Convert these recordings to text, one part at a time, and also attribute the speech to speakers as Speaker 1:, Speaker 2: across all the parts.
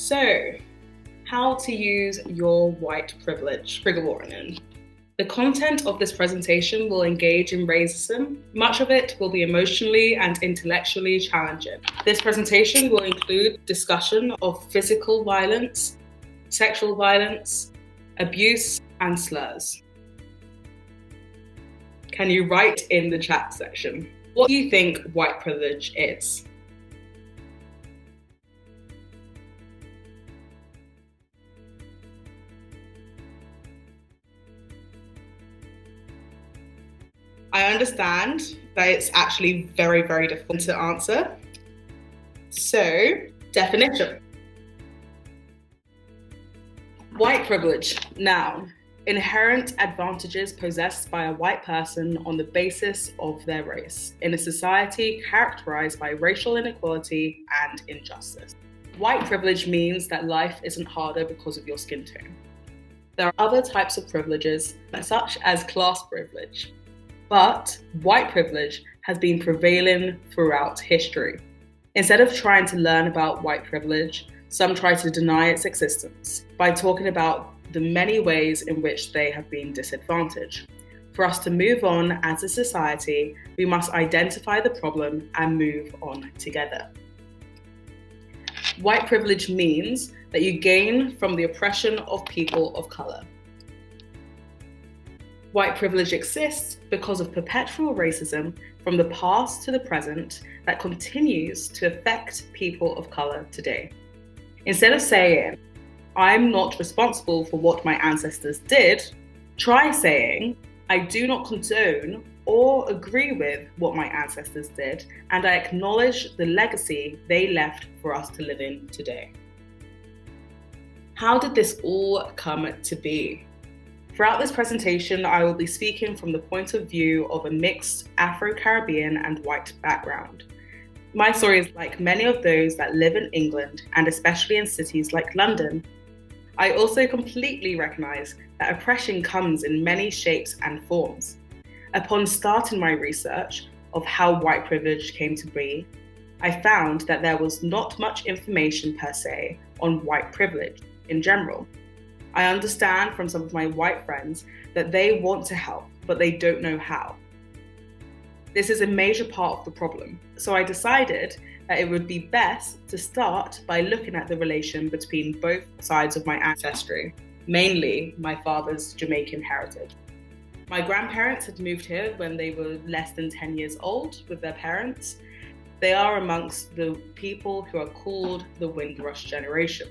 Speaker 1: So, how to use your white privilege. Trigger warning. The content of this presentation will engage in racism. Much of it will be emotionally and intellectually challenging. This presentation will include discussion of physical violence, sexual violence, abuse, and slurs. Can you write in the chat section? What do you think white privilege is? I understand that it's actually very, very difficult to answer. So, definition. White privilege. Noun. Inherent advantages possessed by a white person on the basis of their race in a society characterized by racial inequality and injustice. White privilege means that life isn't harder because of your skin tone. There are other types of privileges, such as class privilege. But white privilege has been prevailing throughout history. Instead of trying to learn about white privilege, some try to deny its existence by talking about the many ways in which they have been disadvantaged. For us to move on as a society, we must identify the problem and move on together. White privilege means that you gain from the oppression of people of color. White privilege exists because of perpetual racism from the past to the present that continues to affect people of color today. Instead of saying, I'm not responsible for what my ancestors did, try saying, I do not condone or agree with what my ancestors did, and I acknowledge the legacy they left for us to live in today. How did this all come to be? Throughout this presentation, I will be speaking from the point of view of a mixed Afro-Caribbean and white background. My story is like many of those that live in England, and especially in cities like London. I also completely recognise that oppression comes in many shapes and forms. Upon starting my research of how white privilege came to be, I found that there was not much information per se on white privilege in general. I understand from some of my white friends that they want to help, but they don't know how. This is a major part of the problem. So I decided that it would be best to start by looking at the relation between both sides of my ancestry, mainly my father's Jamaican heritage. My grandparents had moved here when they were less than 10 years old with their parents. They are amongst the people who are called the Windrush generation.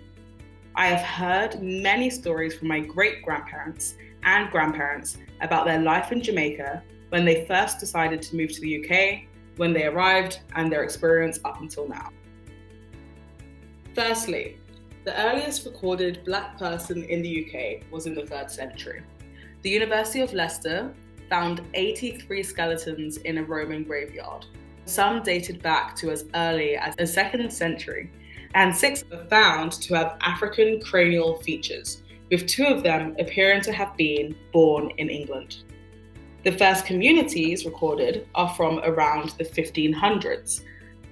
Speaker 1: I have heard many stories from my great-grandparents and grandparents about their life in Jamaica when they first decided to move to the UK, when they arrived, and their experience up until now. Firstly, the earliest recorded Black person in the UK was in the 3rd century. The University of Leicester found 83 skeletons in a Roman graveyard. Some dated back to as early as the 2nd century, and 6 were found to have African cranial features, with 2 of them appearing to have been born in England. The first communities recorded are from around the 1500s.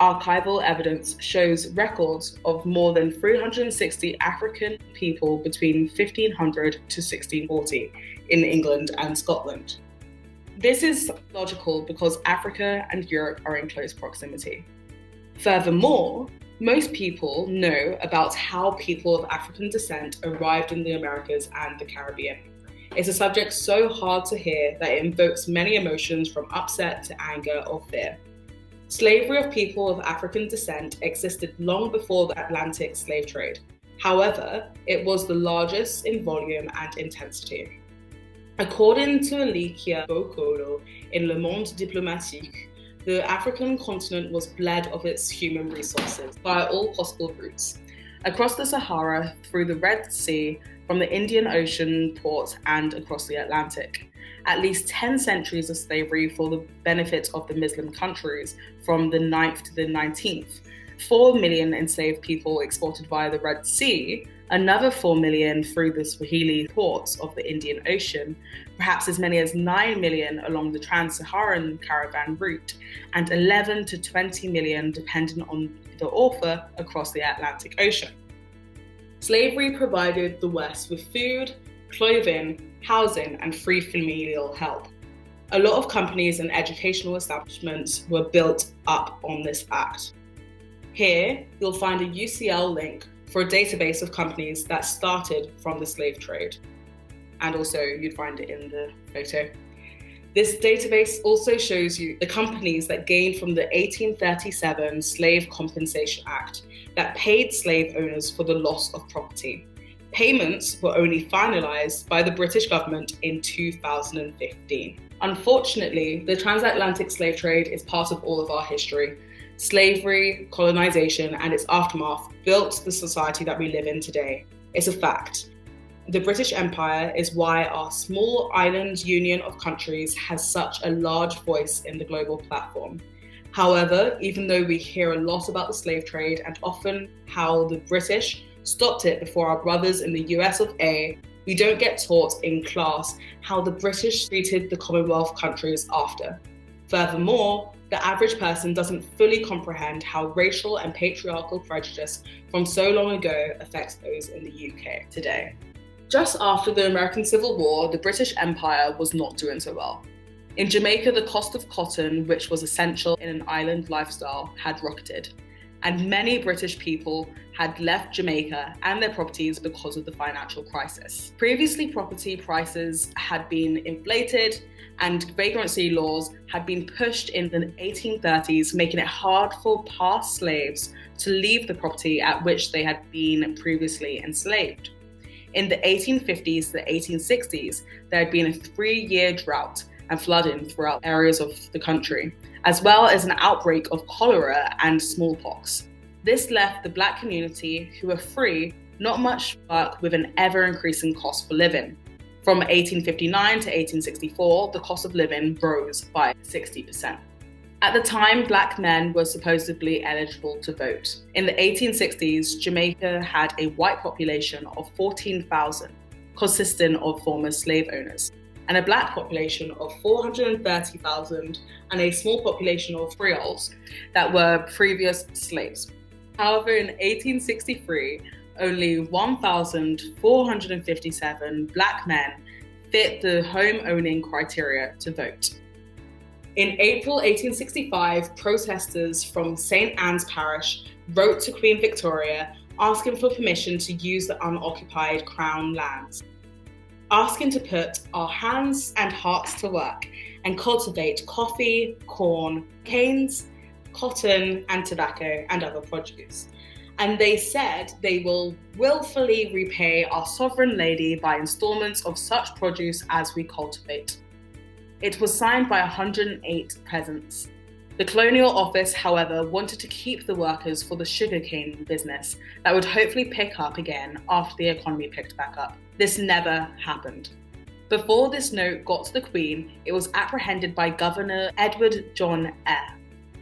Speaker 1: Archival evidence shows records of more than 360 African people between 1500 to 1640 in England and Scotland. This is logical because Africa and Europe are in close proximity. Furthermore, most people know about how people of African descent arrived in the Americas and the Caribbean. It's a subject so hard to hear that it invokes many emotions from upset to anger or fear. Slavery of people of African descent existed long before the Atlantic slave trade. However, it was the largest in volume and intensity. According to Alicia Bokolo in Le Monde Diplomatique, the African continent was bled of its human resources via all possible routes. Across the Sahara, through the Red Sea, from the Indian Ocean ports and across the Atlantic. At least 10 centuries of slavery for the benefit of the Muslim countries from the 9th to the 19th. 4 million enslaved people exported via the Red Sea, another 4 million through the Swahili ports of the Indian Ocean, perhaps as many as 9 million along the Trans-Saharan caravan route, and 11 to 20 million depending on the author across the Atlantic Ocean. Slavery provided the West with food, clothing, housing, and free familial help. A lot of companies and educational establishments were built up on this act. Here, you'll find a UCL link for a database of companies that started from the slave trade. And also, you'd find it in the photo. This database also shows you the companies that gained from the 1837 Slave Compensation Act that paid slave owners for the loss of property. Payments were only finalised by the British government in 2015. Unfortunately, the transatlantic slave trade is part of all of our history. Slavery, colonisation, and its aftermath built the society that we live in today. It's a fact. The British Empire is why our small island union of countries has such a large voice in the global platform. However, even though we hear a lot about the slave trade and often how the British stopped it before our brothers in the US of A, we don't get taught in class how the British treated the Commonwealth countries after. Furthermore, the average person doesn't fully comprehend how racial and patriarchal prejudice from so long ago affects those in the UK today. Just after the American Civil War, the British Empire was not doing so well. In Jamaica, the cost of cotton, which was essential in an island lifestyle, had rocketed, and many British people had left Jamaica and their properties because of the financial crisis. Previously, property prices had been inflated and vagrancy laws had been pushed in the 1830s, making it hard for past slaves to leave the property at which they had been previously enslaved. In the 1850s to the 1860s, there had been a 3-year drought and flooding throughout areas of the country, as well as an outbreak of cholera and smallpox. This left the Black community, who were free, not much work with an ever-increasing cost for living. From 1859 to 1864, the cost of living rose by 60%. At the time, Black men were supposedly eligible to vote. In the 1860s, Jamaica had a white population of 14,000, consisting of former slave owners, and a Black population of 430,000 and a small population of Creoles that were previous slaves. However, in 1863, only 1,457 Black men fit the home-owning criteria to vote. In April 1865, protesters from St. Anne's Parish wrote to Queen Victoria asking for permission to use the unoccupied Crown lands, asking to put our hands and hearts to work and cultivate coffee, corn, canes, cotton, and tobacco, and other produce. And they said they will willfully repay our sovereign lady by installments of such produce as we cultivate. It was signed by 108 peasants. The Colonial Office, however, wanted to keep the workers for the sugarcane business that would hopefully pick up again after the economy picked back up. This never happened. Before this note got to the Queen, it was apprehended by Governor Edward John Eyre,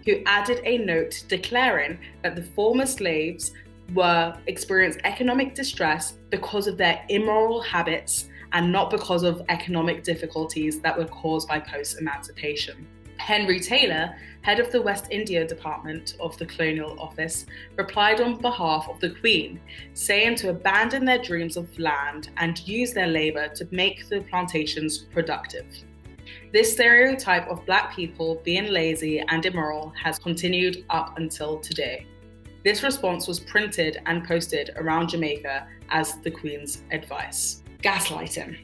Speaker 1: who added a note declaring that the former slaves were experiencing economic distress because of their immoral habits and not because of economic difficulties that were caused by post-emancipation. Henry Taylor, head of the West India Department of the Colonial Office, replied on behalf of the Queen, saying to abandon their dreams of land and use their labour to make the plantations productive. This stereotype of Black people being lazy and immoral has continued up until today. This response was printed and posted around Jamaica as the Queen's advice. Gaslighting.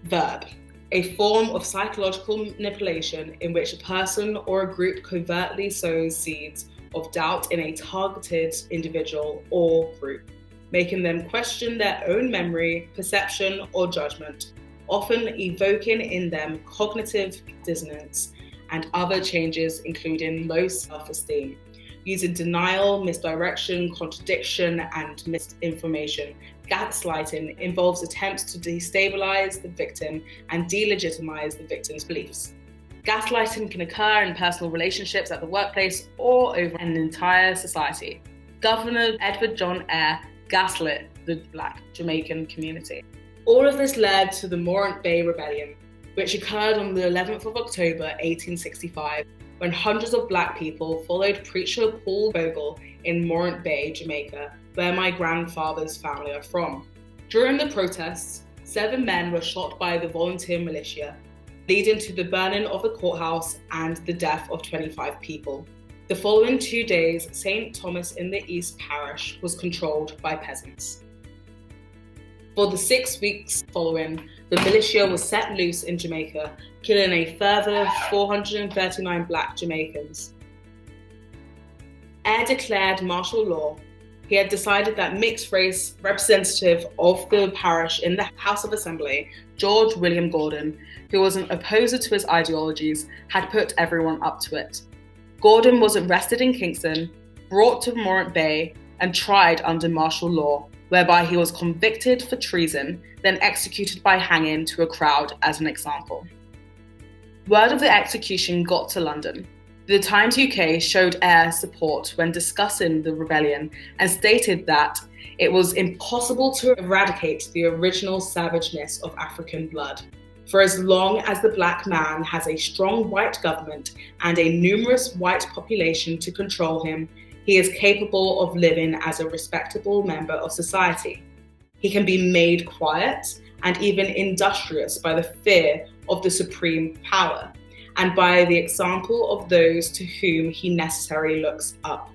Speaker 1: Verb. A form of psychological manipulation in which a person or a group covertly sows seeds of doubt in a targeted individual or group, making them question their own memory, perception, or judgment, often evoking in them cognitive dissonance and other changes including low self-esteem, using denial, misdirection, contradiction, and misinformation. Gaslighting involves attempts to destabilize the victim and delegitimize the victim's beliefs. Gaslighting can occur in personal relationships at the workplace or over an entire society. Governor Edward John Eyre gaslit the Black Jamaican community. All of this led to the Morant Bay Rebellion, which occurred on the 11th of October 1865, when hundreds of Black people followed Preacher Paul Bogle in Morant Bay, Jamaica, where my grandfather's family are from. During the protests, 7 men were shot by the volunteer militia, leading to the burning of the courthouse and the death of 25 people. The following 2 days, St. Thomas in the East Parish was controlled by peasants. For the 6 weeks following, the militia was set loose in Jamaica, killing a further 439 black Jamaicans. Eyre declared martial law. He had decided that mixed-race representative of the parish in the House of Assembly, George William Gordon, who was an opposer to his ideologies, had put everyone up to it. Gordon was arrested in Kingston, brought to Morant Bay, and tried under martial law, whereby he was convicted for treason, then executed by hanging to a crowd as an example. Word of the execution got to London. The Times UK showed Eyre's support when discussing the rebellion and stated that it was impossible to eradicate the original savageness of African blood. For as long as the black man has a strong white government and a numerous white population to control him, he is capable of living as a respectable member of society. He can be made quiet and even industrious by the fear of the supreme power and by the example of those to whom he necessarily looks up.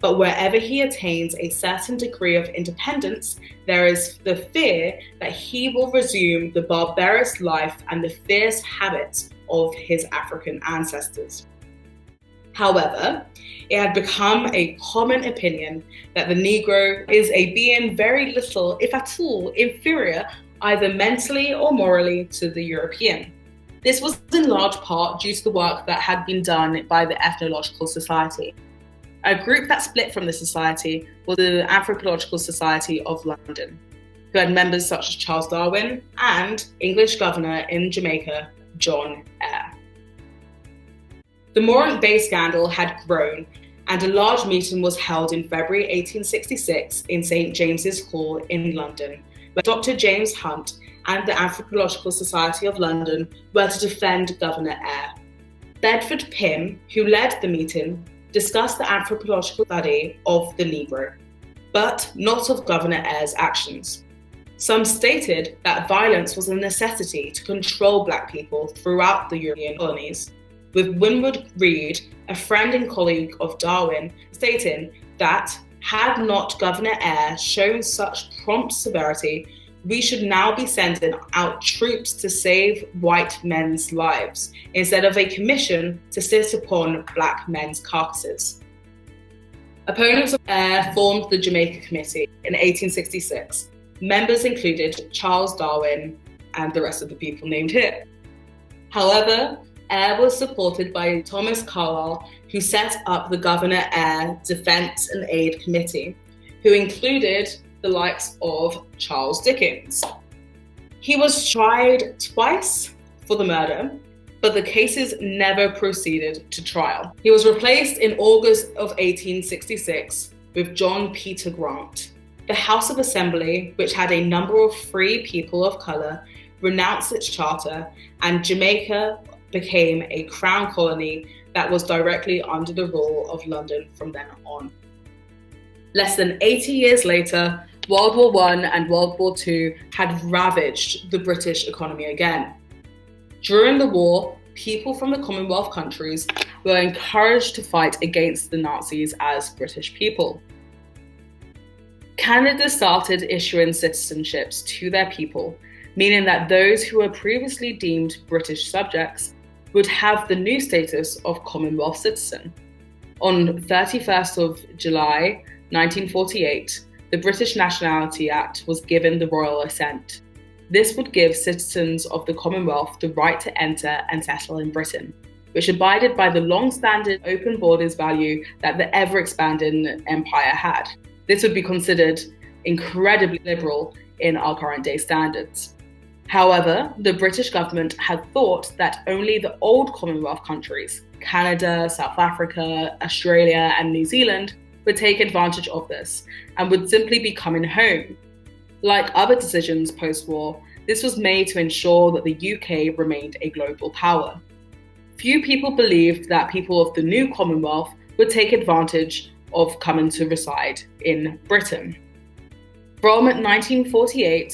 Speaker 1: But wherever he attains a certain degree of independence, there is the fear that he will resume the barbarous life and the fierce habits of his African ancestors. However, it had become a common opinion that the Negro is a being very little, if at all, inferior either mentally or morally to the European. This was in large part due to the work that had been done by the Ethnological Society. A group that split from the society was the Anthropological Society of London, who had members such as Charles Darwin and English governor in Jamaica, John Eyre. The Morant Bay scandal had grown, and a large meeting was held in February 1866 in St. James's Hall in London, where Dr. James Hunt and the Anthropological Society of London were to defend Governor Eyre. Bedford Pym, who led the meeting, discussed the anthropological study of the Negro, but not of Governor Eyre's actions. Some stated that violence was a necessity to control black people throughout the European colonies, with Winwood Reade, a friend and colleague of Darwin, stating that had not Governor Eyre shown such prompt severity, we should now be sending out troops to save white men's lives, instead of a commission to sit upon black men's carcasses. Opponents of Eyre formed the Jamaica Committee in 1866. Members included Charles Darwin and the rest of the people named here. However, Eyre was supported by Thomas Carlyle, who set up the Governor Eyre Defence and Aid Committee, who included the likes of Charles Dickens. He was tried twice for the murder, but the cases never proceeded to trial. He was replaced in August of 1866 with John Peter Grant. The House of Assembly, which had a number of free people of colour, renounced its charter, and Jamaica became a crown colony that was directly under the rule of London from then on. Less than 80 years later, World War I and World War II had ravaged the British economy again. During the war, people from the Commonwealth countries were encouraged to fight against the Nazis as British people. Canada started issuing citizenships to their people, meaning that those who were previously deemed British subjects would have the new status of Commonwealth citizen. On 31st of July 1948, the British Nationality Act was given the royal assent. This would give citizens of the Commonwealth the right to enter and settle in Britain, which abided by the long-standing open borders value that the ever-expanding empire had. This would be considered incredibly liberal in our current day standards. However, the British government had thought that only the old Commonwealth countries, Canada, South Africa, Australia, and New Zealand, would take advantage of this and would simply be coming home. Like other decisions post-war, this was made to ensure that the UK remained a global power. Few people believed that people of the new Commonwealth would take advantage of coming to reside in Britain. From 1948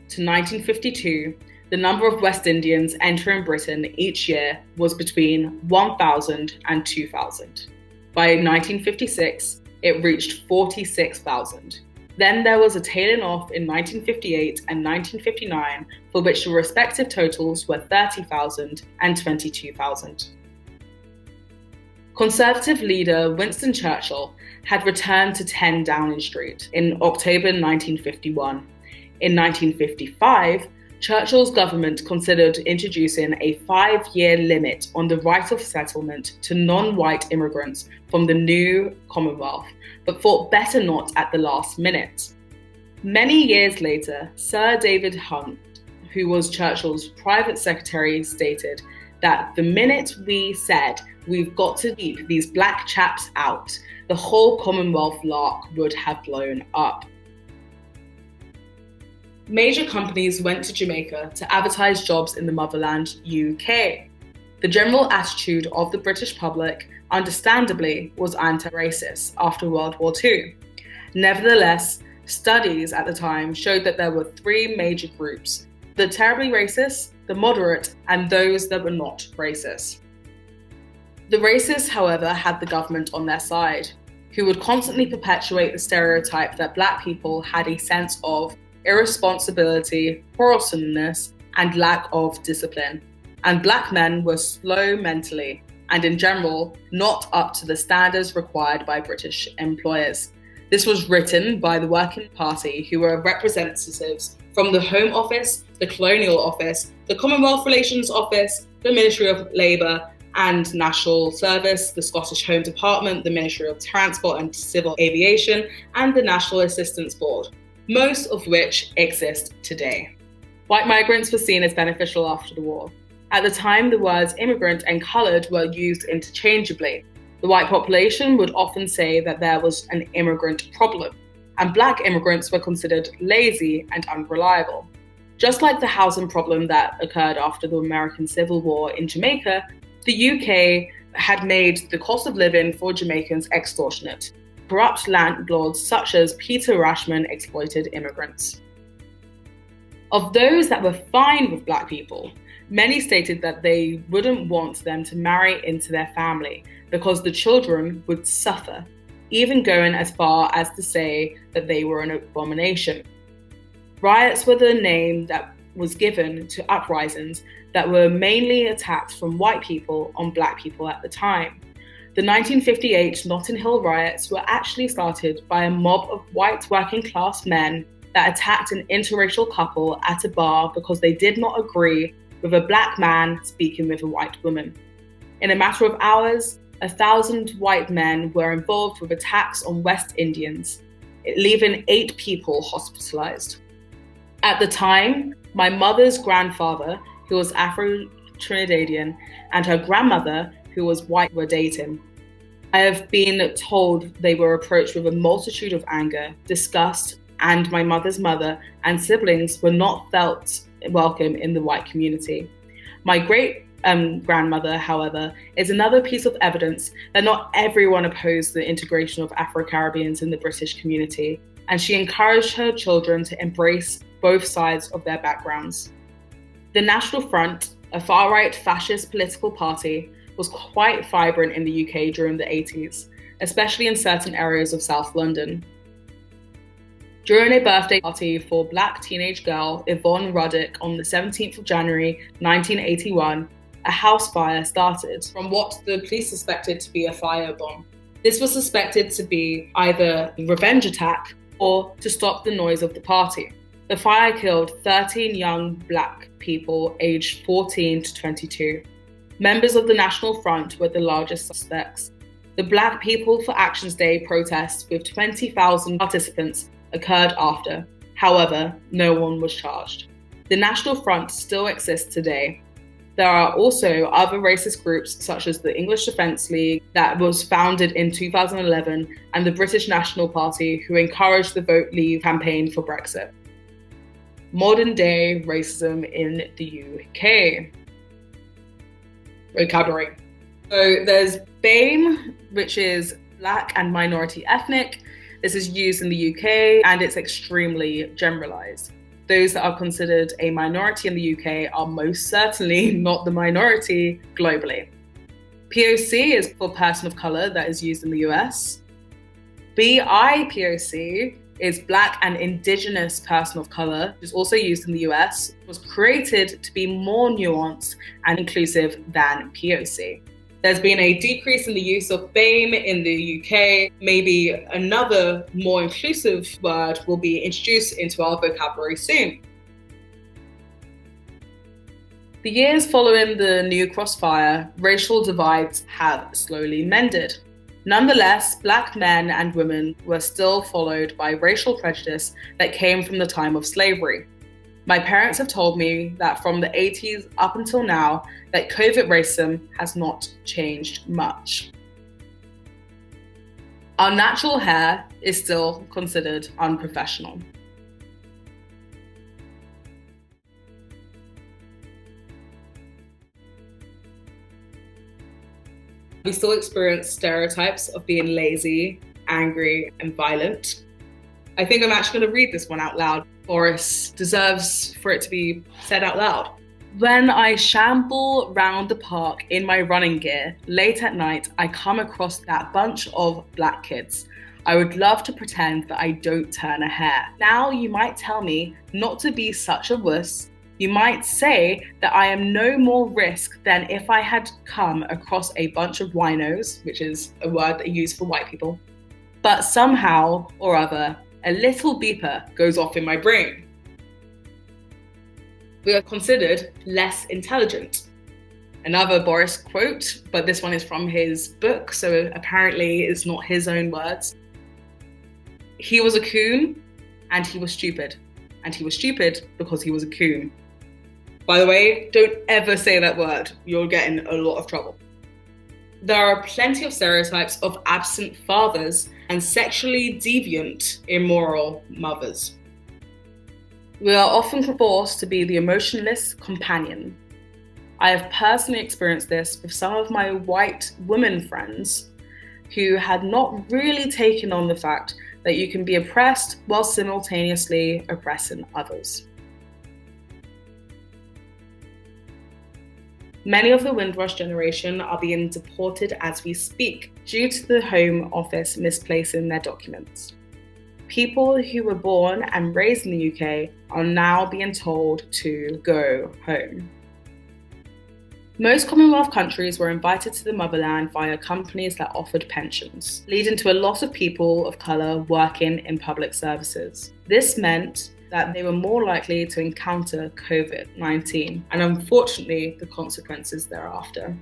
Speaker 1: to 1952, the number of West Indians entering Britain each year was between 1,000 and 2,000. By 1956, it reached 46,000. Then there was a tailing off in 1958 and 1959, for which the respective totals were 30,000 and 22,000. Conservative leader Winston Churchill had returned to 10 Downing Street in October 1951. In 1955, Churchill's government considered introducing a 5-year limit on the right of settlement to non-white immigrants from the new Commonwealth, but thought better not at the last minute. Many years later, Sir David Hunt, who was Churchill's private secretary, stated that the minute we said we've got to keep these black chaps out, the whole Commonwealth lark would have blown up. Major companies went to Jamaica to advertise jobs in the motherland, UK. The general attitude of the British public, understandably, was anti-racist after World War II. Nevertheless, studies at the time showed that there were 3 major groups: the terribly racist, the moderate, and those that were not racist. The racists, however, had the government on their side, who would constantly perpetuate the stereotype that black people had a sense of irresponsibility, quarrelsomeness, and lack of discipline, and black men were slow mentally and in general not up to the standards required by British employers. This was written by the Working Party, who were representatives from the Home Office, the Colonial Office, the Commonwealth Relations Office, the Ministry of Labour and National Service, the Scottish Home Department, the Ministry of Transport and Civil Aviation, and the National Assistance Board, most of which exist today. White migrants were seen as beneficial after the war. At the time, the words immigrant and coloured were used interchangeably. The white population would often say that there was an immigrant problem, and black immigrants were considered lazy and unreliable. Just like the housing problem that occurred after the American Civil War in Jamaica, the UK had made the cost of living for Jamaicans extortionate. Corrupt landlords such as Peter Rashman exploited immigrants. Of those that were fine with black people, many stated that they wouldn't want them to marry into their family because the children would suffer, even going as far as to say that they were an abomination. Riots were the name that was given to uprisings that were mainly attacks from white people on black people at the time. The 1958 Notting Hill riots were actually started by a mob of white working class men that attacked an interracial couple at a bar because they did not agree with a black man speaking with a white woman. In a matter of hours, 1,000 white men were involved with attacks on West Indians, leaving 8 people hospitalized. At the time, my mother's grandfather, who was Afro-Trinidadian, and her grandmother, who was white, were dating. I have been told they were approached with a multitude of anger, disgust, and my mother's mother and siblings were not felt welcome in the white community. My great-grandmother, however, is another piece of evidence that not everyone opposed the integration of Afro-Caribbeans in the British community, and she encouraged her children to embrace both sides of their backgrounds. The National Front, a far-right fascist political party, was quite vibrant in the UK during the 80s, especially in certain areas of South London. During a birthday party for black teenage girl Yvonne Ruddock on the 17th of January 1981, a house fire started from what the police suspected to be a firebomb. This was suspected to be either a revenge attack or to stop the noise of the party. The fire killed 13 young black people aged 14 to 22. Members of the National Front were the largest suspects. The Black People for Actions Day protests with 20,000 participants occurred after. However, no one was charged. The National Front still exists today. There are also other racist groups such as the English Defence League that was founded in 2011 and the British National Party, who encouraged the Vote Leave campaign for Brexit. Modern day racism in the UK. Vocabulary. So there's BAME, which is Black and minority ethnic. This is used in the UK and it's extremely generalized. Those that are considered a minority in the UK are most certainly not the minority globally. POC is for person of color that is used in the US. BIPOC is Black and Indigenous person of color, which is also used in the US. It was created to be more nuanced and inclusive than POC. There's been a decrease in the use of BAME in the UK. Maybe another more inclusive word will be introduced into our vocabulary soon. The years following the new crossfire, racial divides have slowly mended. Nonetheless, Black men and women were still followed by racial prejudice that came from the time of slavery. My parents have told me that from the 80s up until now, that covert racism has not changed much. Our natural hair is still considered unprofessional. We still experience stereotypes of being lazy, angry, and violent. I think I'm actually going to read this one out loud. Boris deserves for it to be said out loud. When I shamble round the park in my running gear, late at night, I come across that bunch of Black kids. I would love to pretend that I don't turn a hair. Now you might tell me not to be such a wuss. You might say that I am no more risk than if I had come across a bunch of winos, which is a word that you use for white people. But somehow or other, a little beeper goes off in my brain. We are considered less intelligent. Another Boris quote, but this one is from his book, so apparently it's not his own words. He was a coon and he was stupid. And he was stupid because he was a coon. By the way, don't ever say that word. You'll get in a lot of trouble. There are plenty of stereotypes of absent fathers and sexually deviant, immoral mothers. We are often forced to be the emotionless companion. I have personally experienced this with some of my white women friends who had not really taken on the fact that you can be oppressed while simultaneously oppressing others. Many of the Windrush generation are being deported as we speak due to the Home Office misplacing their documents. People who were born and raised in the UK are now being told to go home. Most Commonwealth countries were invited to the motherland via companies that offered pensions, leading to a lot of people of colour working in public services. This meant that they were more likely to encounter COVID-19 and unfortunately the consequences thereafter.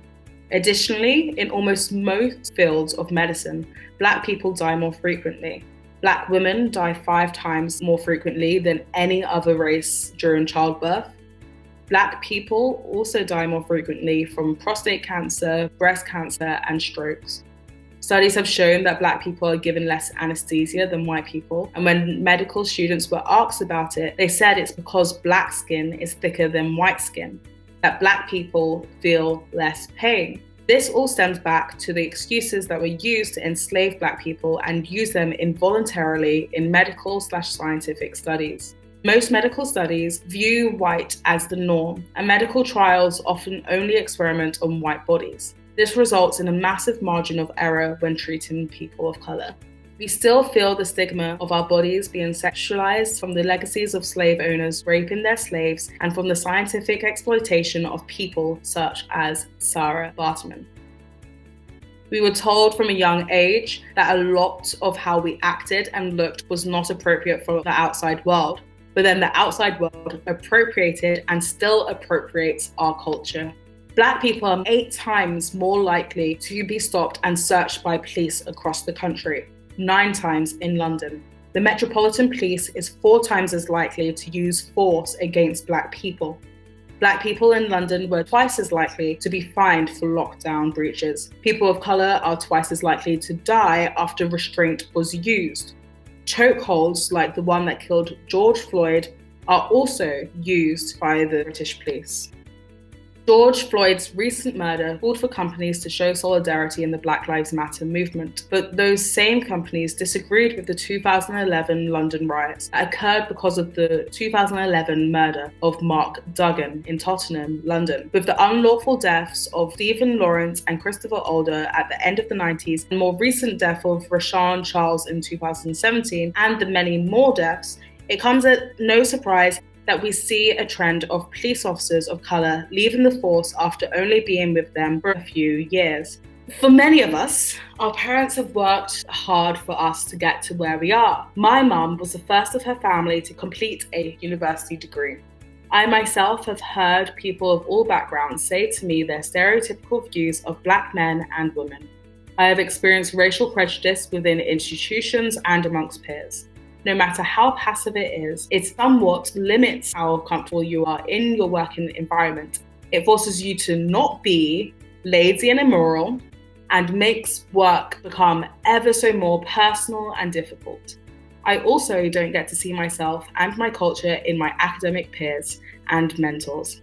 Speaker 1: Additionally, in almost most fields of medicine, Black people die more frequently. Black women die 5 times more frequently than any other race during childbirth. Black people also die more frequently from prostate cancer, breast cancer, and strokes. Studies have shown that Black people are given less anesthesia than white people, and when medical students were asked about it, they said it's because Black skin is thicker than white skin, that Black people feel less pain. This all stems back to the excuses that were used to enslave Black people and use them involuntarily in medical/scientific studies. Most medical studies view white as the norm, and medical trials often only experiment on white bodies. This results in a massive margin of error when treating people of colour. We still feel the stigma of our bodies being sexualized from the legacies of slave owners raping their slaves and from the scientific exploitation of people such as Sarah Bartman. We were told from a young age that a lot of how we acted and looked was not appropriate for the outside world, but then the outside world appropriated and still appropriates our culture. Black people are 8 times more likely to be stopped and searched by police across the country, 9 times in London. The Metropolitan Police is 4 times as likely to use force against Black people. Black people in London were twice as likely to be fined for lockdown breaches. People of colour are twice as likely to die after restraint was used. Chokeholds, like the one that killed George Floyd, are also used by the British police. George Floyd's recent murder called for companies to show solidarity in the Black Lives Matter movement, but those same companies disagreed with the 2011 London riots that occurred because of the 2011 murder of Mark Duggan in Tottenham, London, with the unlawful deaths of Stephen Lawrence and Christopher Older at the end of the 90s, and more recent death of Rashawn Charles in 2017, and the many more deaths. It comes at no surprise that we see a trend of police officers of colour leaving the force after only being with them for a few years. For many of us, our parents have worked hard for us to get to where we are. My mum was the first of her family to complete a university degree. I myself have heard people of all backgrounds say to me their stereotypical views of Black men and women. I have experienced racial prejudice within institutions and amongst peers. No matter how passive it is, it somewhat limits how comfortable you are in your working environment. It forces you to not be lazy and immoral, and makes work become ever so more personal and difficult. I also don't get to see myself and my culture in my academic peers and mentors.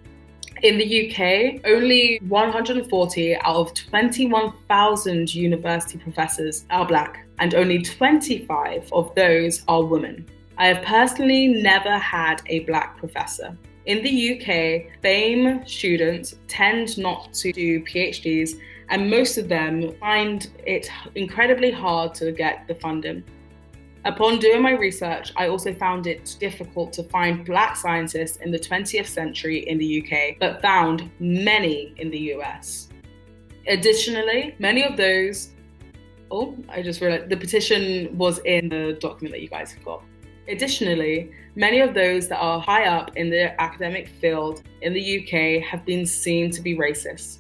Speaker 1: In the UK, only 140 out of 21,000 university professors are Black, and only 25 of those are women. I have personally never had a Black professor. In the UK, BAME students tend not to do PhDs, and most of them find it incredibly hard to get the funding. Upon doing my research, I also found it difficult to find Black scientists in the 20th century in the UK, but found many in the US. Additionally, many of those, I just realized the petition was in the document that you guys have got. Additionally, many of those that are high up in the academic field in the UK have been seen to be racist,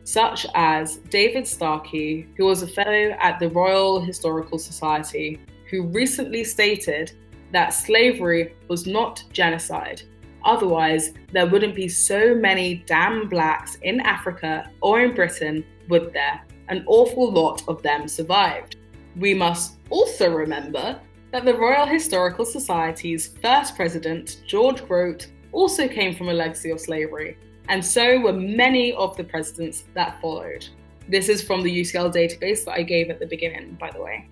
Speaker 1: such as David Starkey, who was a fellow at the Royal Historical Society, who recently stated that slavery was not genocide. Otherwise, there wouldn't be so many damn Blacks in Africa or in Britain, would there? An awful lot of them survived. We must also remember that the Royal Historical Society's first president, George Grote, also came from a legacy of slavery, and so were many of the presidents that followed. This is from the UCL database that I gave at the beginning, by the way.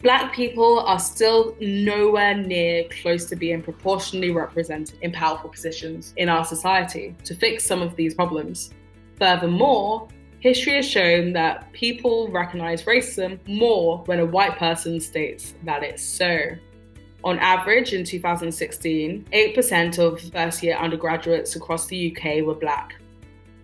Speaker 1: Black people are still nowhere near close to being proportionally represented in powerful positions in our society to fix some of these problems. Furthermore, history has shown that people recognize racism more when a white person states that it's so. On average, in 2016, 8% of first-year undergraduates across the UK were Black.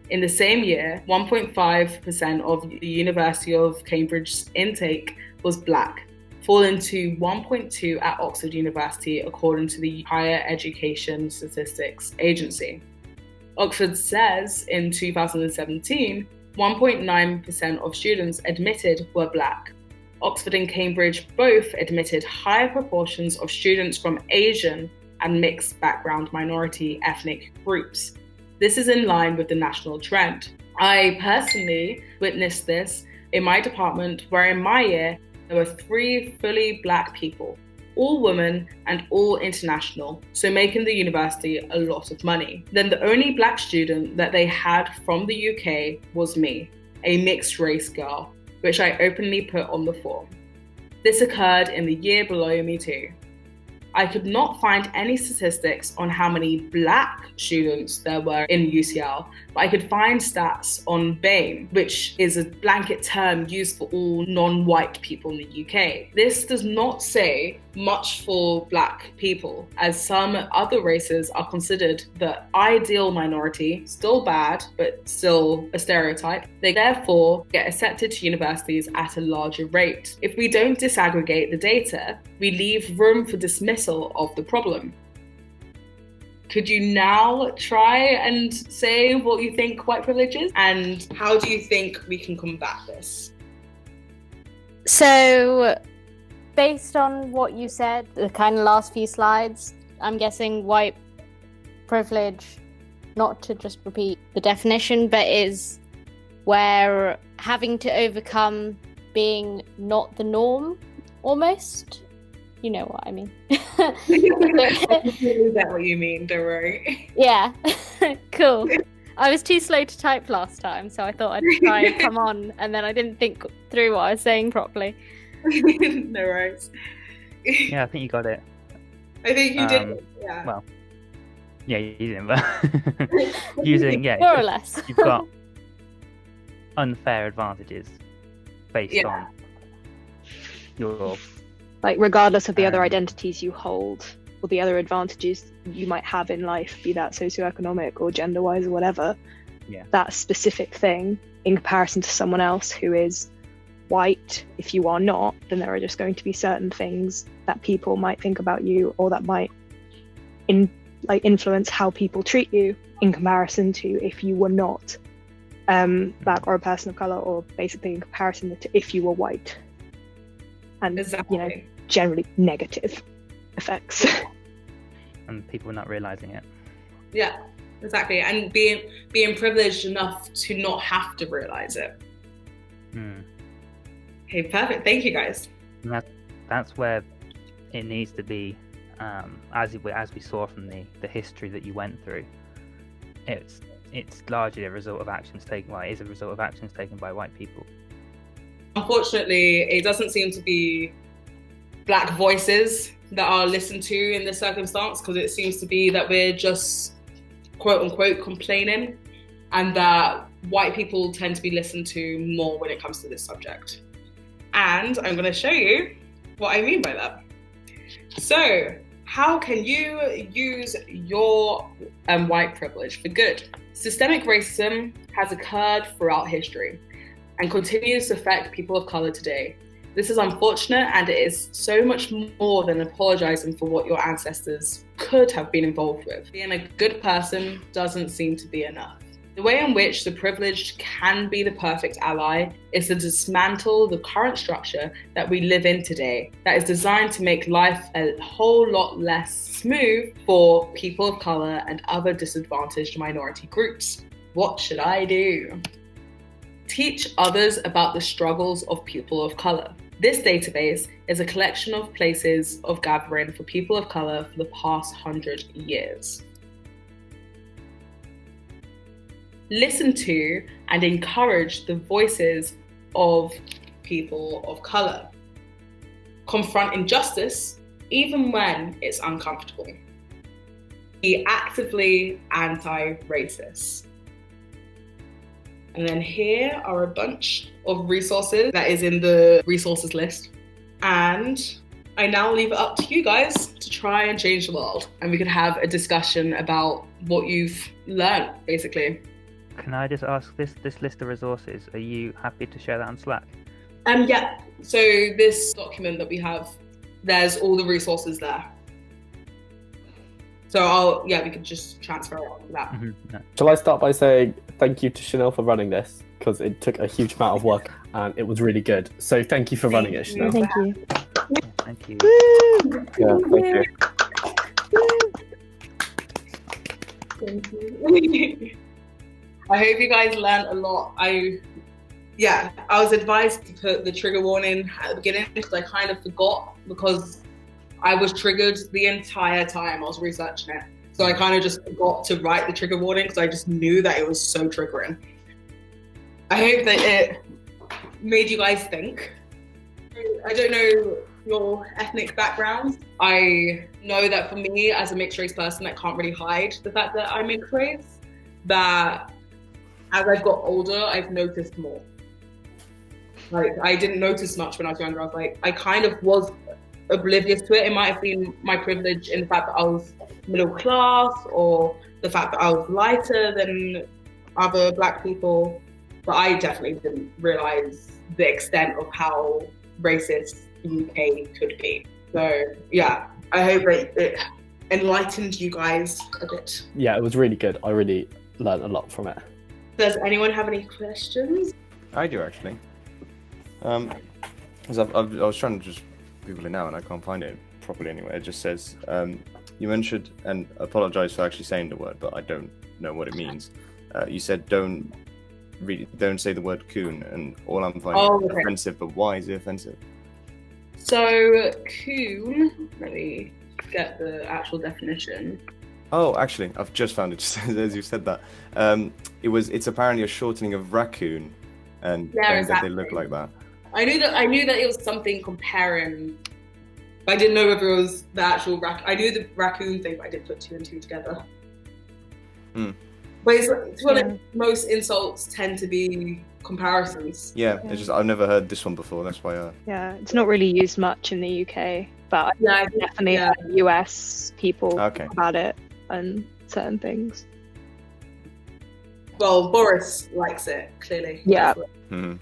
Speaker 1: In the same year, 1.5% of the University of Cambridge's intake was Black, falling to 1.2 at Oxford University, according to the Higher Education Statistics Agency. Oxford says in 2017, 1.9% of students admitted were Black. Oxford and Cambridge both admitted higher proportions of students from Asian and mixed background minority ethnic groups. This is in line with the national trend. I personally witnessed this in my department, where in my year, there were 3 fully Black people, all women and all international, so making the university a lot of money. Then the only Black student that they had from the UK was me, a mixed race girl, which I openly put on the form. This occurred in the year below me too. I could not find any statistics on how many Black students there were in UCL, but I could find stats on BAME, which is a blanket term used for all non-white people in the UK. This does not say much for Black people, as some other races are considered the ideal minority, still bad, but still a stereotype. They therefore get accepted to universities at a larger rate. If we don't disaggregate the data, we leave room for dismissal of the problem. Could you now try and say what you think white privilege is, and how do you think we can combat this?
Speaker 2: So, based on what you said, the kind of last few slides, I'm guessing white privilege, not to just repeat the definition, but is where having to overcome being not the norm, almost. You know what I mean.
Speaker 1: I completely get what you mean, don't worry.
Speaker 2: Yeah, cool. I was too slow to type last time, so I thought I'd try and come on, and then I didn't think through what I was saying properly.
Speaker 1: No worries.
Speaker 3: Yeah, I think you got it.
Speaker 1: I think you did. Yeah.
Speaker 3: Well, yeah, you didn't, but using,
Speaker 2: More or less.
Speaker 3: You've got unfair advantages based on your...
Speaker 4: Like, regardless of the other identities you hold, or the other advantages you might have in life, be that socioeconomic or gender-wise or whatever, that specific thing, in comparison to someone else who is white, if you are not, then there are just going to be certain things that people might think about you, or that might influence how people treat you in comparison to if you were not black or a person of color, or basically in comparison to if you were white. And generally negative effects.
Speaker 3: And people not realizing it.
Speaker 1: Yeah, exactly. And being privileged enough to not have to realize it. Okay, perfect. Thank you, guys.
Speaker 3: And that's where it needs to be, as we saw from the history that you went through. It's largely a result of actions taken. Well, it is a result of actions taken by white people.
Speaker 1: Unfortunately, it doesn't seem to be black voices that are listened to in this circumstance, because it seems to be that we're just quote unquote complaining, and that white people tend to be listened to more when it comes to this subject. And I'm going to show you what I mean by that. So, how can you use your white privilege for good? Systemic racism has occurred throughout history and continues to affect people of color today. This is unfortunate, and it is so much more than apologizing for what your ancestors could have been involved with. Being a good person doesn't seem to be enough. The way in which the privileged can be the perfect ally is to dismantle the current structure that we live in today, that is designed to make life a whole lot less smooth for people of color and other disadvantaged minority groups. What should I do? Teach others about the struggles of people of color. This database is a collection of places of gathering for people of color for the past 100 years. Listen to and encourage the voices of people of color. Confront injustice even when it's uncomfortable. Be actively anti-racist. And then here are a bunch of resources that is in the resources list. And I now leave it up to you guys to try and change the world. And we could have a discussion about what you've learned, basically.
Speaker 3: Can I just ask, this list of resources, are you happy to share that on Slack?
Speaker 1: Yeah. So this document that we have, there's all the resources there. So we could just transfer it on that.
Speaker 3: Mm-hmm. No.
Speaker 5: Shall I start by saying thank you to Chaneil for running this, because it took a huge amount of work and it was really good. So thank you for running it, Chaneil.
Speaker 4: Thank you.
Speaker 3: Yeah, thank you.
Speaker 5: Yeah, thank you.
Speaker 1: Thank you. I hope you guys learned a lot. I was advised to put the trigger warning at the beginning because I kind of forgot, because I was triggered the entire time I was researching it. So I kind of just forgot to write the trigger warning because I just knew that it was so triggering. I hope that it made you guys think. I don't know your ethnic background. I know that for me, as a mixed race person, I can't really hide the fact that I'm mixed race. That as I've got older, I've noticed more. Like, I didn't notice much when I was younger. I was like, I kind of was oblivious to it. It might have been my privilege in the fact that I was middle class, or the fact that I was lighter than other black people. But I definitely didn't realise the extent of how racist the UK could be. So yeah, I hope it enlightened you guys a bit.
Speaker 5: Yeah, it was really good. I really learned a lot from it.
Speaker 1: Does anyone have any questions?
Speaker 6: I do, actually. Because I was trying to just Google it now and I can't find it properly anyway. It just says, you mentioned, and I apologise for actually saying the word, but I don't know what it means. You said don't say the word coon, and all I'm finding is offensive, but why is it offensive?
Speaker 1: So coon, let me get the actual definition.
Speaker 6: Oh, actually, I've just found it just as you said that. It's apparently a shortening of raccoon, and
Speaker 1: Yeah,
Speaker 6: saying
Speaker 1: exactly.
Speaker 6: that they look like that.
Speaker 1: I knew that it was something comparing. I didn't know if it was the actual raccoon. I knew the raccoon thing, but I didn't put two and two together. But it's like most insults tend to be comparisons.
Speaker 6: Yeah, it's just I've never heard this one before. That's why.
Speaker 4: Yeah, it's not really used much in the UK, but I definitely heard US people about it and certain things.
Speaker 1: Well, Boris likes it, clearly.
Speaker 4: Yeah. Boris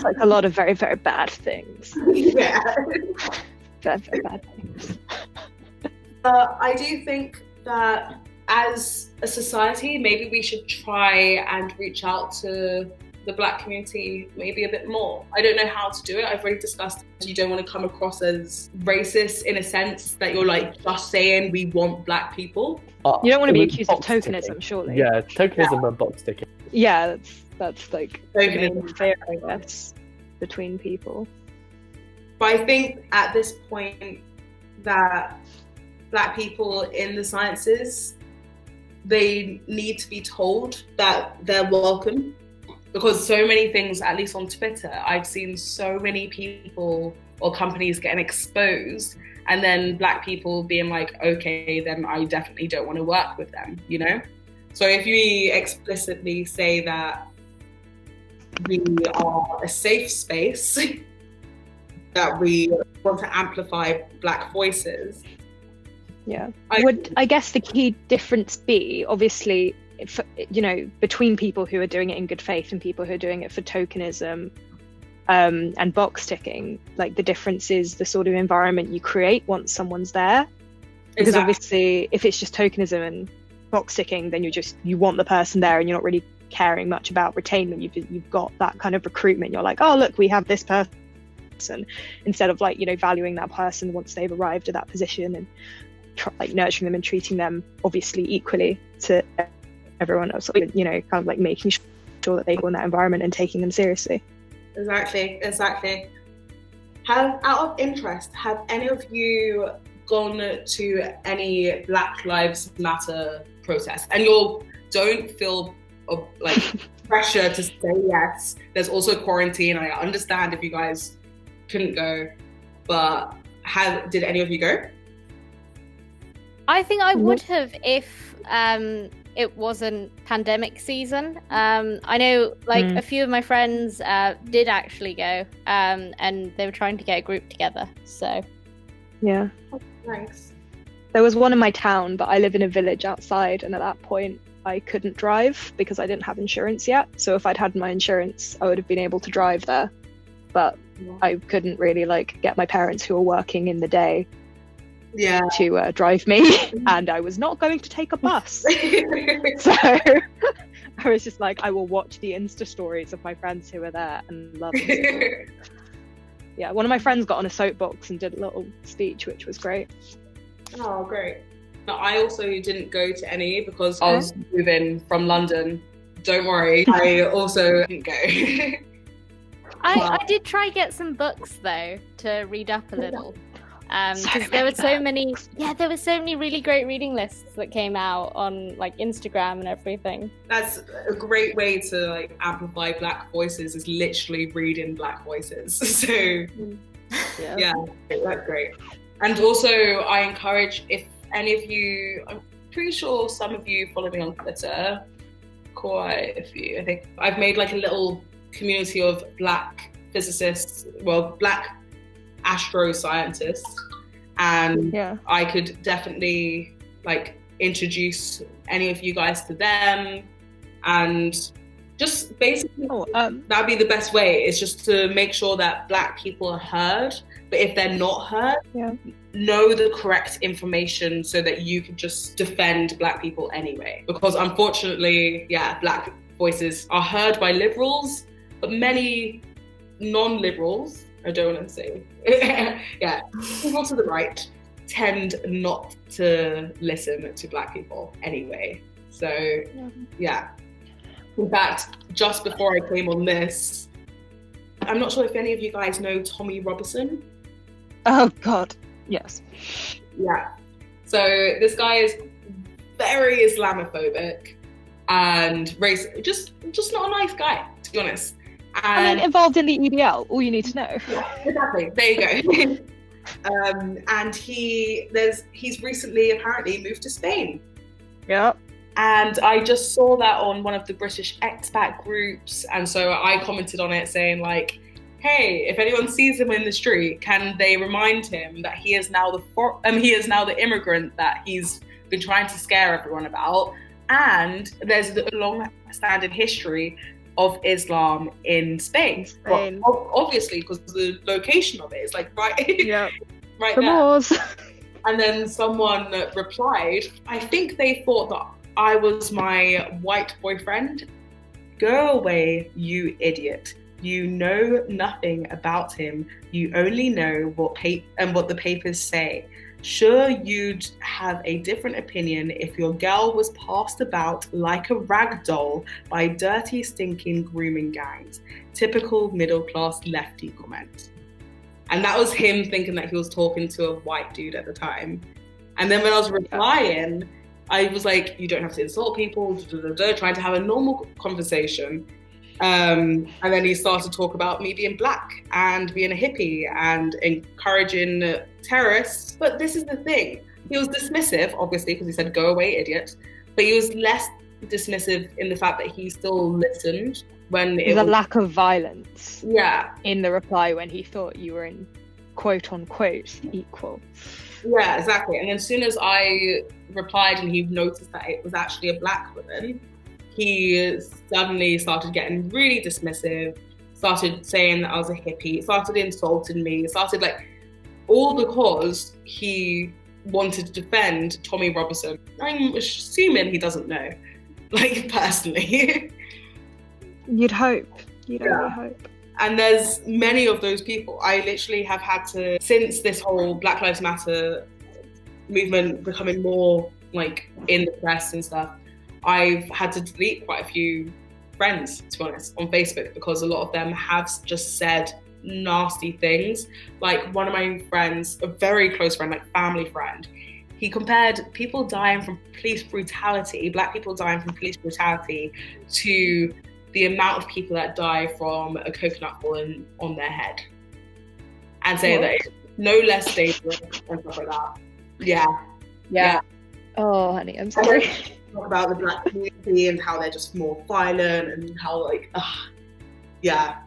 Speaker 4: likes a lot of very, very bad things.
Speaker 1: Yeah.
Speaker 4: Very, very bad things.
Speaker 1: I do think that as a society, maybe we should try and reach out to the Black community maybe a bit more. I don't know how to do it. I've already discussed you don't want to come across as racist in a sense that you're like just saying we want Black people.
Speaker 4: You don't want to be accused of tokenism, surely.
Speaker 5: Yeah, tokenism and box ticking.
Speaker 4: Yeah, that's like
Speaker 1: tokenism,
Speaker 4: the main fear, I guess, between people.
Speaker 1: But I think at this point that Black people in the sciences, they need to be told that they're welcome. Because so many things, at least on Twitter, I've seen so many people or companies getting exposed, and then Black people being like, okay, then I definitely don't want to work with them, you know? So if we explicitly say that we are a safe space, that we want to amplify Black voices.
Speaker 4: Yeah. I guess the key difference be, obviously, between people who are doing it in good faith and people who are doing it for tokenism and box ticking, like the difference is the sort of environment you create once someone's there. Because obviously if it's just tokenism and box ticking, then you want the person there and you're not really caring much about retainment. You've got that kind of recruitment. You're like, oh look, we have this person, instead of like, valuing that person once they've arrived at that position and nurturing them and treating them obviously equally to everyone else, kind of like making sure that they go in that environment and taking them seriously.
Speaker 1: Exactly. Out of interest, have any of you gone to any Black Lives Matter protests? And don't feel like pressure to say yes. There's also quarantine. I understand if you guys couldn't go, but did any of you go?
Speaker 2: I think I would have if it wasn't pandemic season. I know a few of my friends did actually go, and they were trying to get a group together. So
Speaker 4: yeah,
Speaker 1: thanks.
Speaker 4: There was one in my town, but I live in a village outside, and at that point I couldn't drive because I didn't have insurance yet. So if I'd had my insurance, I would have been able to drive there, but I couldn't really get my parents who were working in the day to drive me, and I was not going to take a bus. So I was just like, I will watch the Insta stories of my friends who were there and love it. Yeah, one of my friends got on a soapbox and did a little speech, which was great.
Speaker 1: Oh, great. I also didn't go to any because I was moving from London. Don't worry, I also didn't go.
Speaker 2: I did try get some books though to read up a little. Because there were so many really great reading lists that came out on Instagram and everything. That's
Speaker 1: a great way to amplify Black voices, is literally reading Black voices. So yeah, that's great. And also I encourage, if any of you, I'm pretty sure some of you follow me on Twitter, quite a few, I think. I've made a little community of Black physicists, Black astro scientists, and I could definitely introduce any of you guys to them, and just basically that'd be the best way, is just to make sure that Black people are heard, but if they're not heard, know the correct information so that you can just defend Black people anyway, because unfortunately Black voices are heard by liberals, but many non-liberals, I don't want to say, people to the right tend not to listen to Black people anyway. So in fact, just before I came on this, I'm not sure if any of you guys know Tommy Robinson.
Speaker 4: Oh God, yes.
Speaker 1: Yeah. So this guy is very Islamophobic and just not a nice guy, to be honest. And
Speaker 4: involved in the EDL, all you need to know.
Speaker 1: Yeah, exactly. There you go. And he's recently apparently moved to Spain.
Speaker 4: Yeah.
Speaker 1: And I just saw that on one of the British expat groups, and so I commented on it saying like, hey, if anyone sees him in the street, can they remind him that he is now the immigrant that he's been trying to scare everyone about? And there's a long-standing history of Islam in Spain. Well, obviously, because the location of it is like right there. And then someone replied, I think they thought that I was my white boyfriend. Go away, you idiot. You know nothing about him. You only know what the papers say. Sure, you'd have a different opinion if your girl was passed about like a rag doll by dirty, stinking grooming gangs. Typical middle-class lefty comment. And that was him thinking that he was talking to a white dude at the time. And then when I was replying, I was like, you don't have to insult people, trying to have a normal conversation. And then he started to talk about me being black and being a hippie and encouraging terrorists. But this is the thing. He was dismissive, obviously, because he said, go away, idiot. But he was less dismissive in the fact that he still listened when
Speaker 4: There's a lack of violence.
Speaker 1: Yeah.
Speaker 4: In the reply when he thought you were in quote unquote equal.
Speaker 1: Yeah, exactly. And as soon as I replied and he noticed that it was actually a black woman, he suddenly started getting really dismissive, started saying that I was a hippie, started insulting me, started like, all because he wanted to defend Tommy Robinson. I'm assuming he doesn't know, like personally.
Speaker 4: You'd hope. You'd only hope.
Speaker 1: And there's many of those people. I literally have had to, since this whole Black Lives Matter movement becoming more like in the press and stuff, I've had to delete quite a few friends, to be honest, on Facebook, because a lot of them have just said nasty things. Like one of my friends, a very close friend, like family friend, he compared people dying from police brutality, black people dying from police brutality, to the amount of people that die from a coconut falling on their head. And say that it's no less dangerous and stuff like that. Yeah.
Speaker 4: Oh, honey, I'm sorry.
Speaker 1: Talk about the black community and how they're just more violent and how like, yeah.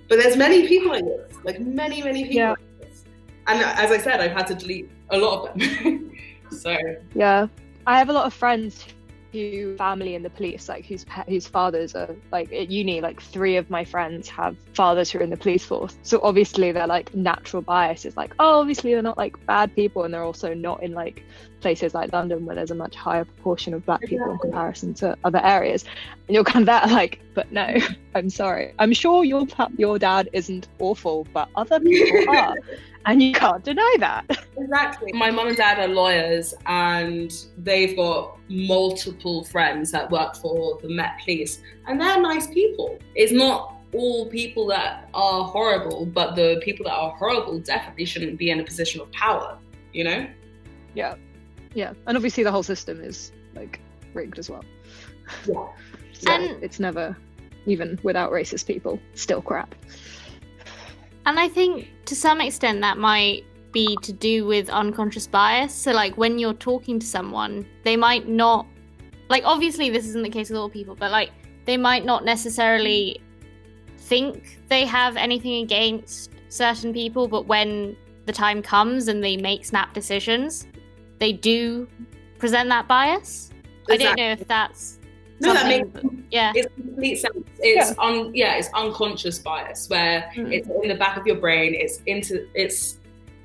Speaker 1: But there's many people like this, like many people like this. And as I said, I've had to delete a lot of them. So.
Speaker 4: Yeah, I have a lot of friends who family in the police, like whose fathers are like at uni. Like 3 of my friends have fathers who are in the police force, so obviously their like natural bias is like, oh, obviously they're not like bad people, and they're also not in like places like London where there's a much higher proportion of black people in comparison to other areas. And you're kind of there like, but no, I'm sorry, I'm sure your dad isn't awful, but other people are. And you can't deny that.
Speaker 1: Exactly. My mum and dad are lawyers, and they've got multiple friends that work for the Met Police, and they're nice people. It's not all people that are horrible, but the people that are horrible definitely shouldn't be in a position of power, you know?
Speaker 4: Yeah. And obviously the whole system is like rigged as well.
Speaker 1: Yeah.
Speaker 4: So it's never, even without racist people, still crap.
Speaker 2: And I think to some extent that might be to do with unconscious bias. So like when you're talking to someone, they might not, like obviously this isn't the case with all people, but like they might not necessarily think they have anything against certain people, but when the time comes and they make snap decisions, they do present that bias. Exactly. I don't know if that's
Speaker 1: that makes it's complete sense. It's it's unconscious bias where it's in the back of your brain. It's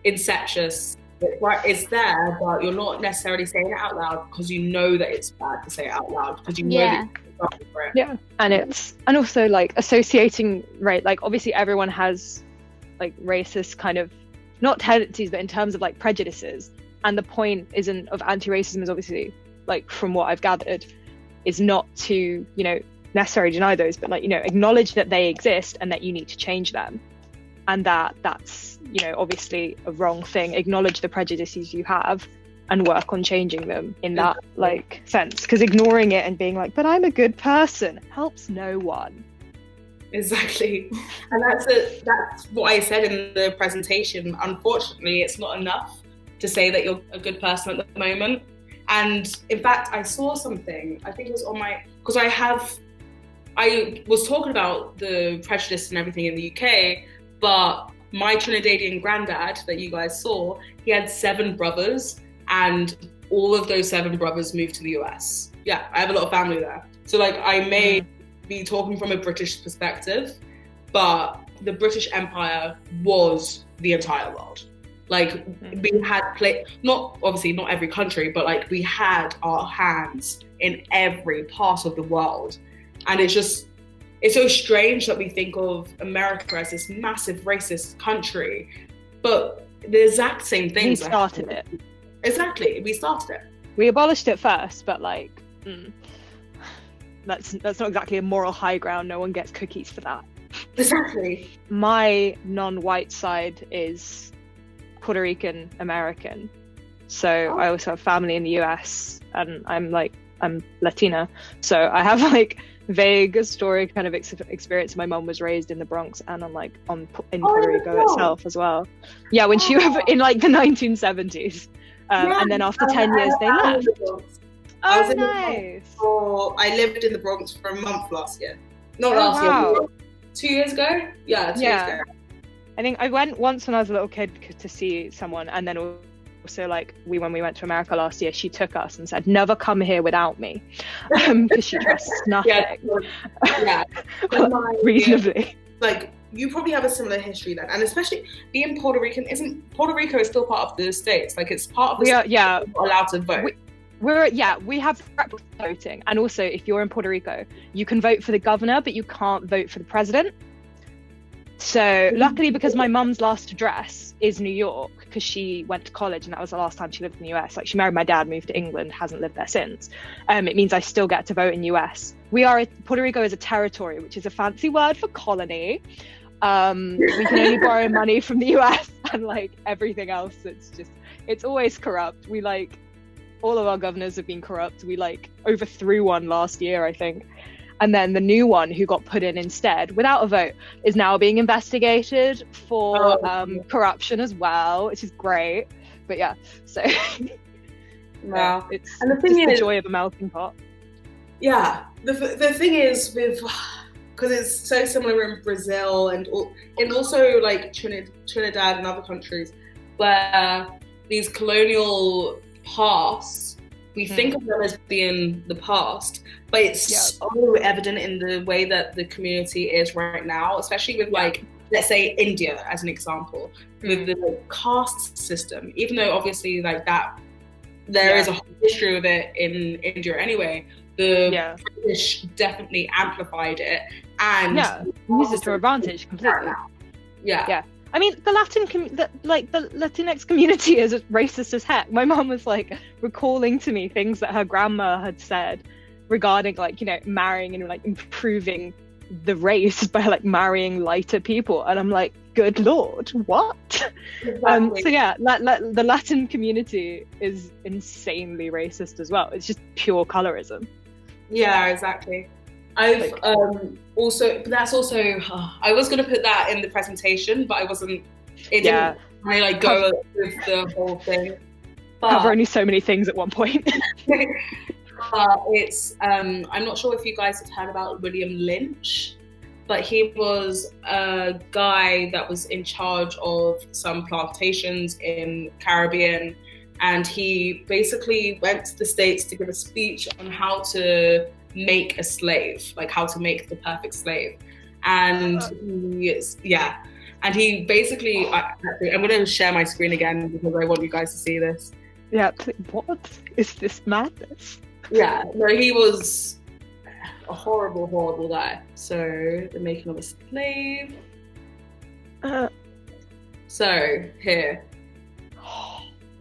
Speaker 1: incestuous. It's there, but you're not necessarily saying it out loud because you know that it's bad to say it out loud because you know that you're for it.
Speaker 4: Yeah, and also like associating like obviously everyone has like racist kind of not tendencies, but in terms of like prejudices. And the point isn't of anti-racism is obviously like from what I've gathered is not to, necessarily deny those, but like, acknowledge that they exist and that you need to change them. And that's, obviously a wrong thing. Acknowledge the prejudices you have and work on changing them in that like sense, because ignoring it and being like, but I'm a good person, helps no one.
Speaker 1: Exactly. And that's what I said in the presentation. Unfortunately, it's not enough to say that you're a good person at the moment. And in fact, I saw something, I think it was on my, because I was talking about the prejudice and everything in the UK, but my Trinidadian granddad that you guys saw, he had 7 brothers, and all of those 7 brothers moved to the US. Yeah, I have a lot of family there. So like, I may be talking from a British perspective, but the British Empire was the entire world. Like, we had not every country, but like we had our hands in every part of the world. And it's so strange that we think of America as this massive racist country, but the exact same things.
Speaker 4: We started it.
Speaker 1: Exactly, we started it.
Speaker 4: We abolished it first, but like, that's not exactly a moral high ground. No one gets cookies for that.
Speaker 1: Exactly.
Speaker 4: My non-white side is Puerto Rican American, so I also have family in the US, and I'm Latina, so I have like vague story kind of experience. My mom was raised in the Bronx and in Puerto Rico itself as well. Yeah, when she was in like the 1970s, and then after 10 years they left. Oh, nice.
Speaker 1: I lived in the Bronx for a month last year. Not last year. 2 years ago? Yeah, 2 years ago.
Speaker 4: I think I went once when I was a little kid to see someone, and then also like when we went to America last year, she took us and said, never come here without me, because she trusts nothing.
Speaker 1: Yeah.
Speaker 4: Reasonably.
Speaker 1: Like, you probably have a similar history then, and especially being Puerto Rican, Puerto Rico is still part of the States, like it's part of the States, you're not allowed to vote.
Speaker 4: We have voting, and also if you're in Puerto Rico, you can vote for the governor, but you can't vote for the president. So luckily, because my mum's last address is New York, because she went to college and that was the last time she lived in the US. Like, she married my dad, moved to England, hasn't lived there since. It means I still get to vote in US. Puerto Rico is a territory, which is a fancy word for colony. We can only borrow money from the US, and like everything else, it's always corrupt. All of our governors have been corrupt. We overthrew one last year, I think. And then the new one who got put in instead, without a vote, is now being investigated for corruption as well, which is great. But yeah, so
Speaker 1: wow.
Speaker 4: It's the joy of a melting pot.
Speaker 1: Yeah, the thing is because it's so similar in Brazil and also like Trinidad and other countries where these colonial pasts, we think of them as being the past, but it's so evident in the way that the community is right now, especially with let's say India as an example, with the caste system, even though obviously there is a whole history of it in India anyway. The British definitely amplified it and
Speaker 4: used it to advantage completely. Yeah. I mean, the Latinx community is racist as heck. My mom was recalling to me things that her grandma had said regarding marrying and improving the race by marrying lighter people, and I'm like, good lord, what?
Speaker 1: Exactly.
Speaker 4: So yeah, the Latin community is insanely racist as well. It's just pure colorism.
Speaker 1: Yeah, exactly. I've also, but that's also, I was going to put that in the presentation, but I wasn't, it didn't really go with the whole thing. But
Speaker 4: cover only so many things at one point.
Speaker 1: It's, I'm not sure if you guys have heard about William Lynch, but he was a guy that was in charge of some plantations in Caribbean, and he basically went to the States to give a speech on how to make a slave, how to make the perfect slave. And he basically, I'm going to share my screen again because I want you guys to see this.
Speaker 4: Yeah, what is this madness?
Speaker 1: Yeah, no, he was a horrible, horrible guy. So, the making of a slave. So, here.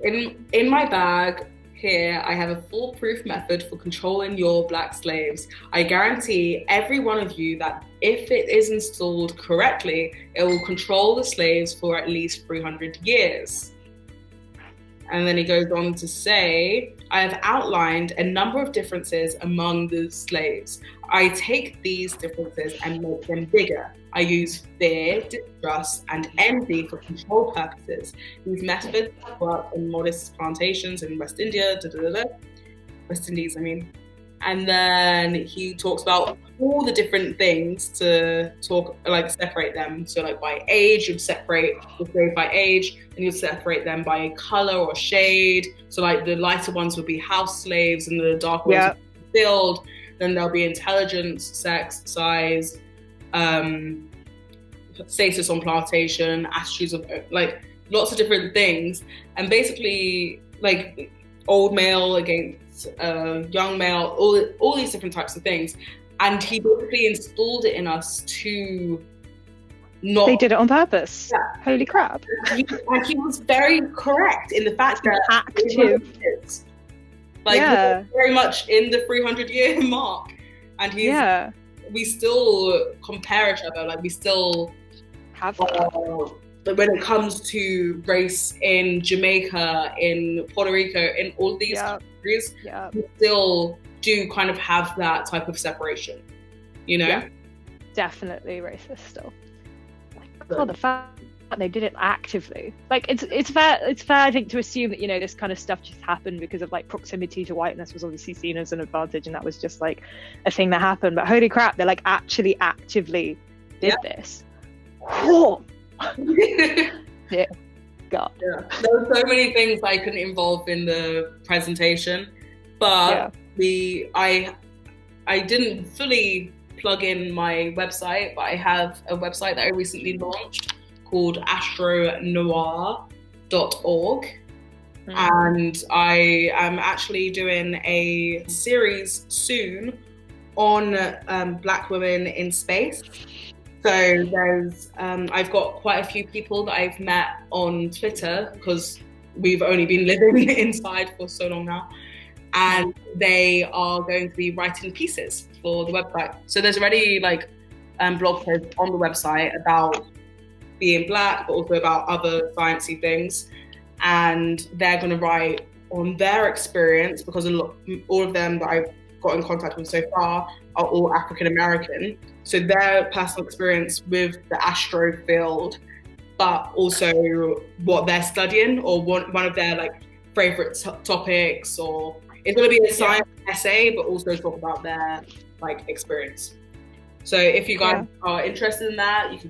Speaker 1: In my bag, here, I have a foolproof method for controlling your black slaves. I guarantee every one of you that if it is installed correctly, it will control the slaves for at least 300 years. And then he goes on to say, I have outlined a number of differences among the slaves. I take these differences and make them bigger. I use fear, distrust, and envy for control purposes. These methods work in modest plantations in West India, West Indies, I mean. And then he talks about all the different things to separate them. So like by age, you'd separate the slave by age, and you'd separate them by color or shade. So like the lighter ones would be house slaves, and the dark ones would be field. Then there'll be intelligence, sex, size, status on plantation, attitudes of like lots of different things. And basically like old male against young male, all these different types of things. And he basically installed it in us to not...
Speaker 4: They did it on purpose.
Speaker 1: Yeah.
Speaker 4: Holy crap.
Speaker 1: And he was very correct in the fact that...
Speaker 4: Active.
Speaker 1: Very much in the 300-year mark. And we still compare each other, like we still...
Speaker 4: have
Speaker 1: but when it comes to race in Jamaica, in Puerto Rico, in all these countries, we still do kind of have that type of separation, you know?
Speaker 4: Yeah. Definitely racist still. God, the fact that they did it actively. Like, it's fair, I think, to assume that, you know, this kind of stuff just happened because of, like, proximity to whiteness was obviously seen as an advantage, and that was just, like, a thing that happened. But holy crap, they, like, actually actively did this. Whoa! Yeah. God.
Speaker 1: Yeah. There were so many things I couldn't involve in the presentation, but I didn't fully plug in my website, but I have a website that I recently launched called AstroNoir.org. And I am actually doing a series soon on Black women in space. So there's, I've got quite a few people that I've met on Twitter, because we've only been living inside for so long now. And they are going to be writing pieces for the website. So there's already like blog posts on the website about being Black, but also about other sciencey things. And they're going to write on their experience, because all of them that I've got in contact with so far are all African American. So their personal experience with the astro field, but also what they're studying, or one of their like favorite topics, or it's going to be a science essay, but also talk about their like experience. So if you guys are interested in that, you can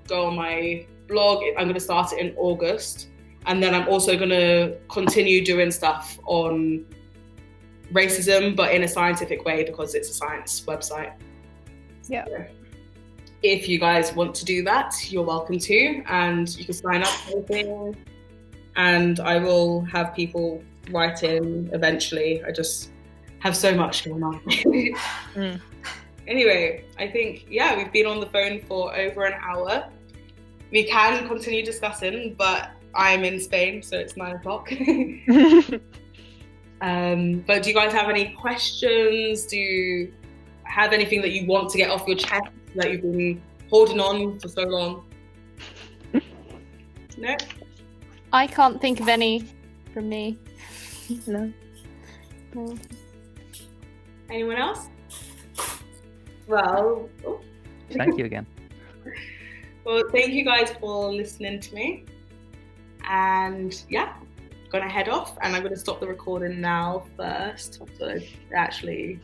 Speaker 1: go on my blog. I'm going to start it in August. And then I'm also going to continue doing stuff on racism, but in a scientific way, because it's a science website.
Speaker 4: Yeah.
Speaker 1: So if you guys want to do that, you're welcome to, and you can sign up for everything. And I will have people write in eventually. I just have so much going on. Anyway, I think, we've been on the phone for over an hour. We can continue discussing, but I'm in Spain, so it's 9 o'clock. But do you guys have any questions? Do you have anything that you want to get off your chest that you've been holding on for so long? No?
Speaker 2: I can't think of any from me.
Speaker 4: No.
Speaker 1: Anyone else? Well,
Speaker 3: Thank you again.
Speaker 1: Well, thank you guys for listening to me. And I'm gonna head off, and I'm gonna stop the recording now first, so it actually